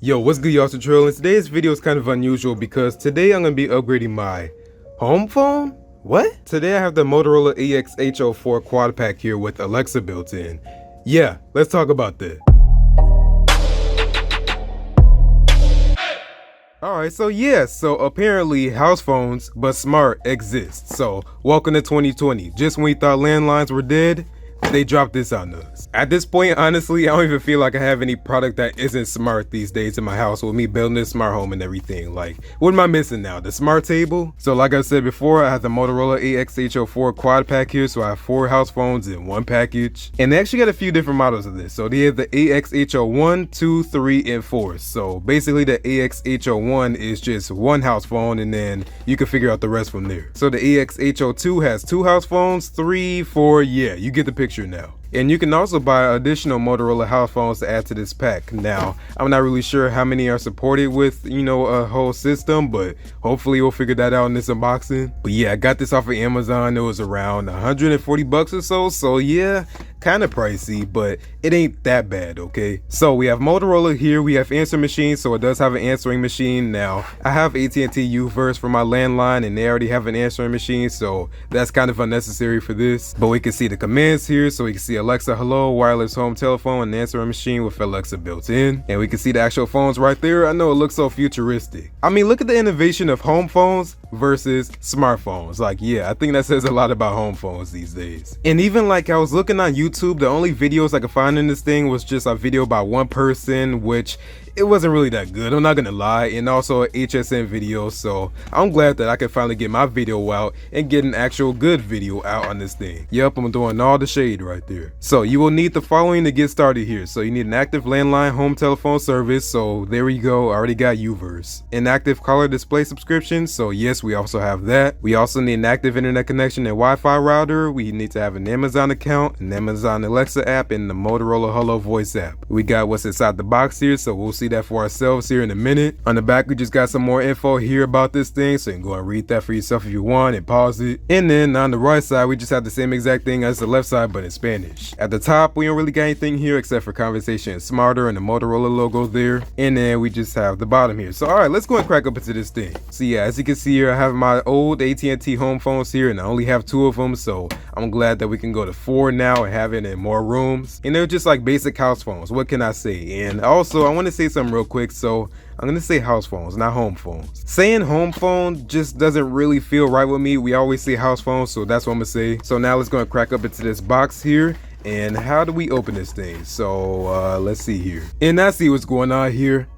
Yo, what's good, y'all? It's Latrell, and today's video is kind of unusual because today I'm going to be upgrading my home phone? What? Today I have the Motorola AXH04 quad pack here with Alexa built in. Yeah, let's talk about that. Alright, so apparently house phones, but smart, exist. So, welcome to 2020. Just when we thought landlines were dead, they dropped this on us. At this point, honestly, I don't even feel like I have any product that isn't smart these days in my house with me building this smart home and everything. Like, what am I missing now? The smart table? So like I said before, I have the Motorola AXH04 quad pack here, so I have 4 house phones in one package. And they actually got a few different models of this. So they have the AXH01, 2, 3, and 4. So basically the AXH01 is just one house phone and then you can figure out the rest from there. So the AXH02 has 2 house phones, 3, 4, yeah, you get the picture now. And you can also buy additional Motorola house phones to add to this pack. Now, I'm not really sure how many are supported with, a whole system, but hopefully we'll figure that out in this unboxing. But yeah, I got this off of Amazon. It was around 140 bucks or so. So yeah, kind of pricey, but it ain't that bad, okay? So we have Motorola here. We have answer machine, so it does have an answering machine. Now, I have AT&T Uverse for my landline, and they already have an answering machine, so that's kind of unnecessary for this. But we can see the commands here, so we can see Alexa Hello, wireless home telephone, and answering machine with Alexa built in. And we can see the actual phones right there. I know it looks so futuristic. I mean, look at the innovation of home phones versus smartphones. Like, yeah, I think that says a lot about home phones these days. And even like I was looking on YouTube, the only videos I could find in this thing was just a video by one person, which it wasn't really that good, I'm not gonna lie, and also an HSN video, so I'm glad that I can finally get my video out and get an actual good video out on this thing. Yep, I'm doing all the shade right there. So you will need the following to get started here. So you need an active landline home telephone service, so there we go, I already got Uverse. An active color display subscription, so yes, we also have that. We also need an active internet connection and Wi-Fi router. We need to have an Amazon account, an Amazon Alexa app, and the Motorola Hello voice app. We got what's inside the box here, so we'll see that for ourselves here in a minute. On the back, we just got some more info here about this thing, so you can go and read that for yourself if you want and pause it. And then on the right side, we just have the same exact thing as the left side, but in Spanish. At the top, we don't really got anything here except for Conversation Smarter and the Motorola logo there. And then we just have the bottom here. So all right, let's go and crack up into this thing. So yeah, as you can see here, I have my old AT&T home phones here, and I only have 2 of them, so I'm glad that we can go to 4 now and have it in more rooms. And they're just like basic house phones, what can I say? And also, I want to say something real quick. So I'm gonna say house phones, not home phones. Saying home phone just doesn't really feel right with me. We always say house phones, so that's what I'm gonna say. So now let's go and crack up into this box here. And how do we open this thing? So let's see here. And I see what's going on here.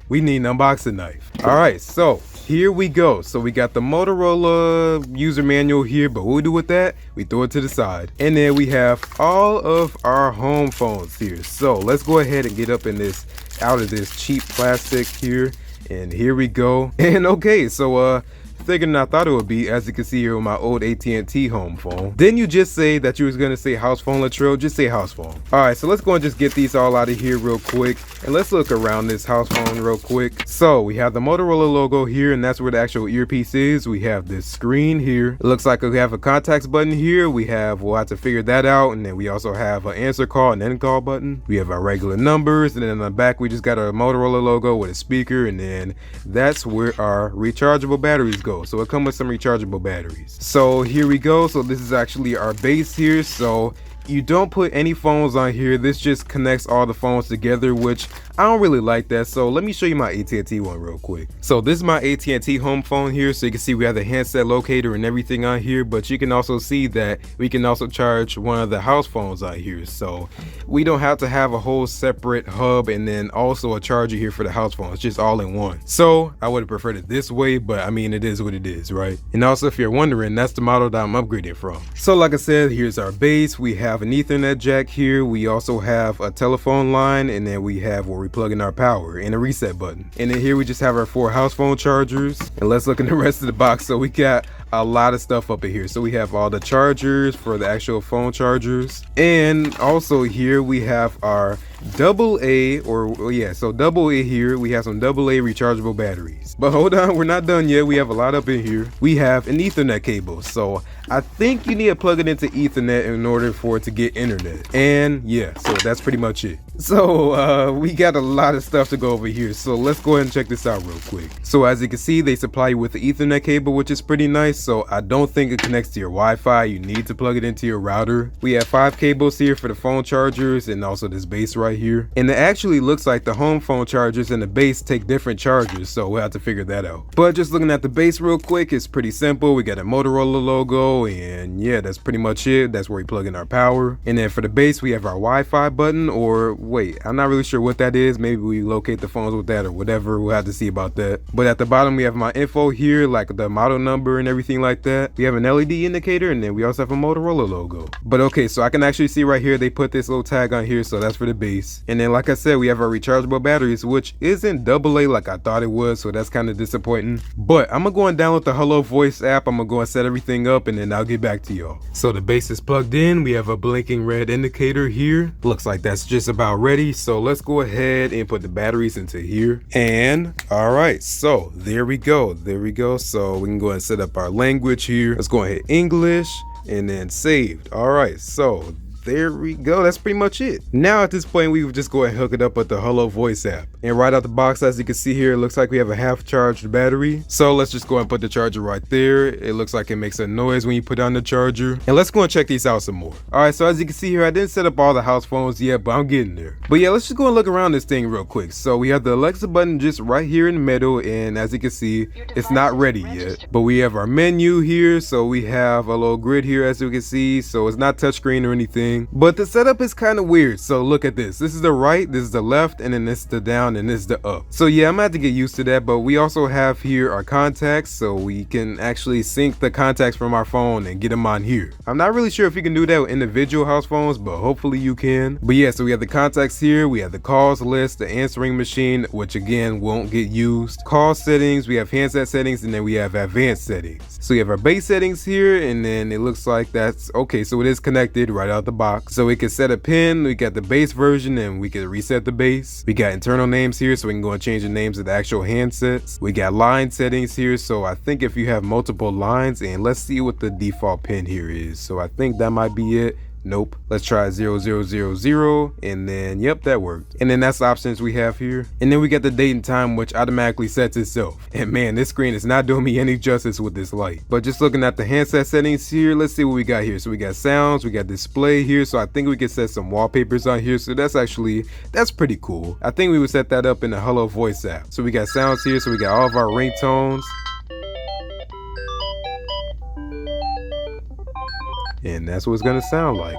We need an unboxing knife. All right, so here we go. So we got the Motorola user manual here, but what we do with that, we throw it to the side. And then we have all of our home phones here. So let's go ahead and get up in this, out of this cheap plastic here. And here we go. And okay, so bigger than I thought it would be, as you can see here with my old AT&T home phone. Didn't you just say that you was gonna say house phone, Latrell? Just say house phone. All right, so let's go and just get these all out of here real quick, and let's look around this house phone real quick. So we have the Motorola logo here, and that's where the actual earpiece is. We have this screen here. It looks like we have a contacts button here. We'll have to figure that out, and then we also have an answer call and end call button. We have our regular numbers, and then on the back we just got our Motorola logo with a speaker, and then that's where our rechargeable batteries go. So it comes with some rechargeable batteries. So here we go. So this is actually our base here. So you don't put any phones on here. This just connects all the phones together, which I don't really like that. So let me show you my AT&T one real quick. So this is my AT&T home phone here. So you can see we have the handset locator and everything on here, but you can also see that we can also charge one of the house phones on here. So we don't have to have a whole separate hub and then also a charger here for the house phone. It's just all in one. So I would have preferred it this way, but I mean, it is what it is, right? And also, if you're wondering, that's the model that I'm upgrading from. So like I said, here's our base. We have an Ethernet jack here. We also have a telephone line, and then we have where we plug in our power and a reset button. And then here we just have our 4 house phone chargers. And let's look in the rest of the box. So we got a lot of stuff up in here. So we have all the chargers for the actual phone chargers, and also here we have our double A, or yeah, so double A here, we have some double A rechargeable batteries. But hold on, we're not done yet. We have a lot up in here. We have an Ethernet cable. So I think you need to plug it into Ethernet in order for it to get internet. And yeah, so that's pretty much it. So we got a lot of stuff to go over here. So let's go ahead and check this out real quick. So as you can see, they supply you with the Ethernet cable, which is pretty nice. So I don't think it connects to your Wi-Fi. You need to plug it into your router. We have 5 cables here for the phone chargers and also this base right here. And it actually looks like the home phone chargers and the base take different chargers. So we'll have to figure that out. But just looking at the base real quick, it's pretty simple. We got a Motorola logo, and yeah, that's pretty much it. That's where we plug in our power. And then for the base, we have our Wi-Fi button, or wait, I'm not really sure what that is. Maybe we locate the phones with that or whatever. We'll have to see about that. But at the bottom, we have my info here, like the model number and everything like that. We have an LED indicator, and then we also have a Motorola logo. But okay, so I can actually see right here, they put this little tag on here, so that's for the base. And then like I said, we have our rechargeable batteries, which isn't AA like I thought it was, so that's kind of disappointing. But I'm gonna go and download the Hello Voice app. I'm gonna go and set everything up, and then I'll get back to y'all. So the base is plugged in. We have a blinking red indicator here. Looks like that's just about ready. So let's go ahead and put the batteries into here. And all right, so there we go. So we can go ahead and set up our language here. Let's go ahead, English, and then saved. All right, so there we go. That's pretty much it. Now at this point, we would just go ahead and hook it up with the Hello Voice app. And right out the box, as you can see here, it looks like we have a half charged battery. So let's just go ahead and put the charger right there. It looks like it makes a noise when you put on the charger. And let's go and check these out some more. All right, so as you can see here, I didn't set up all the house phones yet, but I'm getting there. But yeah, let's just go and look around this thing real quick. So we have the Alexa button just right here in the middle. And as you can see, it's not ready yet. But we have our menu here. So we have a little grid here, as you can see. So it's not touchscreen or anything. But the setup is kind of weird. So look at this. This is the right, this is the left, and then this is the down, and this is the up. So yeah, I'm gonna have to get used to that. But we also have here our contacts, so we can actually sync the contacts from our phone and get them on here. I'm not really sure if you can do that with individual house phones, but hopefully you can. But yeah, so we have the contacts here, we have the calls list, the answering machine, which again won't get used, call settings, we have handset settings, and then we have advanced settings. So we have our base settings here, and then it looks like that's okay. So it is connected right out the box. So we can set a pin, we got the base version, and we can reset the base. We got internal names here, so we can go and change the names of the actual handsets. We got line settings here, so I think if you have multiple lines, and let's see what the default pin here is. So I think that might be it. Nope. Let's try 0000, and then yep, that worked. And then that's the options we have here. And then we got the date and time, which automatically sets itself. And man, this screen is not doing me any justice with this light. But just looking at the handset settings here, let's see what we got here. So we got sounds, we got display here, so I think we can set some wallpapers on here. So that's pretty cool. I think we would set that up in the Hello Voice app. So we got sounds here, so we got all of our ringtones. And that's what it's gonna sound like.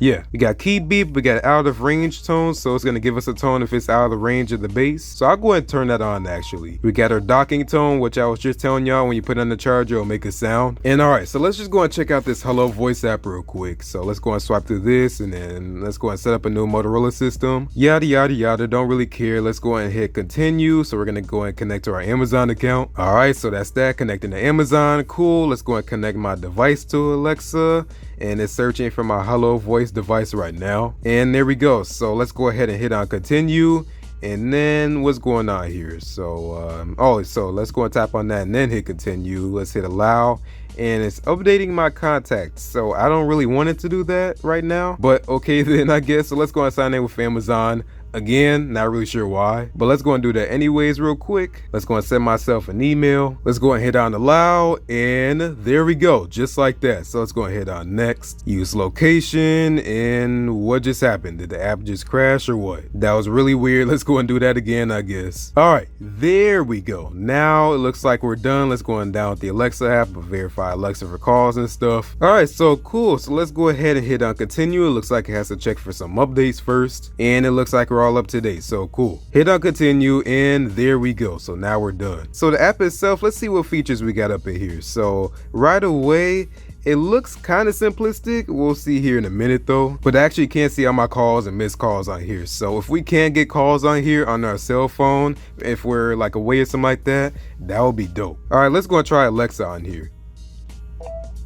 Yeah, we got key beep, we got out of range tone, so it's gonna give us a tone if it's out of the range of the bass. So I'll go ahead and turn that on actually. We got our docking tone, which I was just telling y'all when you put it on the charger, it'll make a sound. And alright, so let's just go and check out this Hello Voice app real quick. So let's go and swipe through this, and then let's go and set up a new Motorola system. Yada yada yada, don't really care. Let's go and hit continue. So we're gonna go and connect to our Amazon account. Alright, so that's that, connecting to Amazon. Cool, let's go and connect my device to Alexa. And it's searching for my Hello Voice device right now. And there we go. So let's go ahead and hit on continue. And then what's going on here? So so let's go and tap on that and then hit continue. Let's hit allow. And it's updating my contacts. So I don't really want it to do that right now, but okay then, I guess. So let's go and sign in with Amazon. Again, not really sure why, but let's go and do that anyways real quick. Let's go and send myself an email. Let's go and hit on allow, and there we go, just like that. So let's go and hit on next, use location, and what just happened? Did the app just crash or what? That was really weird. Let's go and do that again, I guess. All right, there we go. Now it looks like we're done. Let's go and download the Alexa app, verify Alexa for calls and stuff. All right, so cool. So let's go ahead and hit on continue. It looks like it has to check for some updates first, and it looks like we're all up to date. So cool. Hit on continue, and there we go. So now we're done. So the app itself, let's see what features we got up in here. So right away, it looks kind of simplistic. We'll see here in a minute though, but I actually can't see all my calls and missed calls on here. So if we can get calls on here on our cell phone, if we're like away or something like that, that would be dope. All right, let's go and try Alexa on here.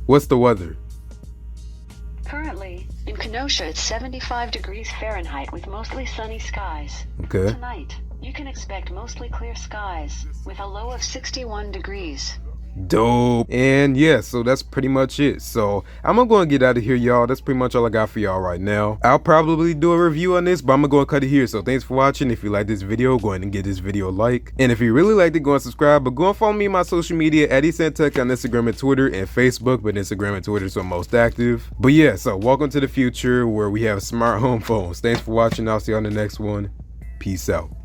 What's the weather? Currently in Kenosha, it's 75 degrees Fahrenheit with mostly sunny skies. Okay. Tonight, you can expect mostly clear skies with a low of 61 degrees. Dope. And yeah, so that's pretty much it. So I'm gonna go and get out of here, y'all. That's pretty much all I got for y'all right now. I'll probably do a review on this, but I'm gonna go and cut it here. So thanks for watching. If you like this video, go ahead and give this video a like. And if you really liked it, go and subscribe. But go and follow me on my social media at eSantech on Instagram and Twitter and Facebook, but Instagram and Twitter is most active. But yeah, so welcome to the future where we have smart home phones. Thanks for watching. I'll see you on the next one. Peace out.